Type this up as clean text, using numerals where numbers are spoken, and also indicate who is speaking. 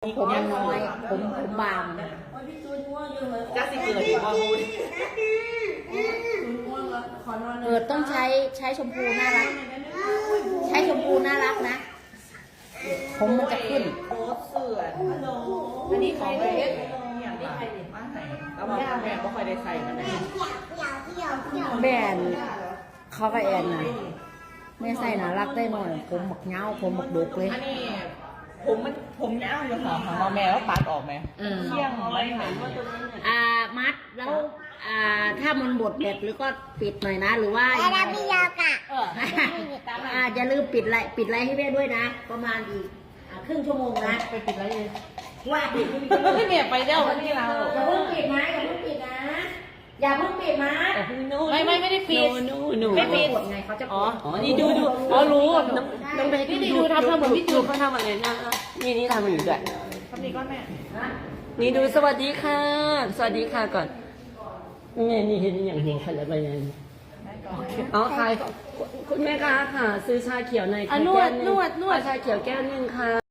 Speaker 1: ผมมันน้อยผมบาง
Speaker 2: ก็สิเกิดอีกว่าพูด
Speaker 1: ต้องใช้ชมพูน่ารัก ใช้ชมพูน่ารักนะ ผมมันจะขึ้น
Speaker 2: โค้ดเสื่อน
Speaker 3: อันนี้ใครเนี่ย
Speaker 2: อย่างไรมาไหนแล้วมาแม่ก็ค่อยได้ใส่กันไหน
Speaker 1: แบนเขาก็แอนนะแม่ใส่น่ารักได้หน่อย ผมหมกเงาผมหมกดุกเลย
Speaker 2: อันนี้ผมยาวอยู่ค่ะมาแม่ว่าตัดออกไหมเที่ยงไม่เห็นว่าตัวนี้
Speaker 1: มัดแล้วถ้ามันบดแบบหรือก็ปิดหน่อยนะ หรือว่าอย่าลืมปิดไลน์ให้แม่ด้วยนะ ประมาณอีกครึ่งชั่วโมงนะ
Speaker 2: ไปปิดไรเลย
Speaker 1: ว่าปิด
Speaker 2: ไม่เมียไปแล้ววันนี้เรา
Speaker 1: อย่าเพิ่งปิดนะอย่าเพิ่งปิดนะอย่าเพิ่งปิดนะ
Speaker 3: ไม่ได้ปิด
Speaker 1: ไม่ปิดไงเขาจะ
Speaker 3: อ๋อนี่ดูอ๋อรู้น้องเบสนี่ดูทำเหมือนพี่จูเขาทำอะไรนะนี่ทำเหมือนกัน
Speaker 2: ทำดีก้อนแม่
Speaker 3: นี่ดูสวัสดีค่ะ สวัสดีค่ะก่อนนี่เห็นอย่างหัวขนาดอะไรอย่างอ๋อใครคุณแม่ค้าค่ะ ซื้อชาเขียวในนวดชาเขียวแก้วนึงค่ะ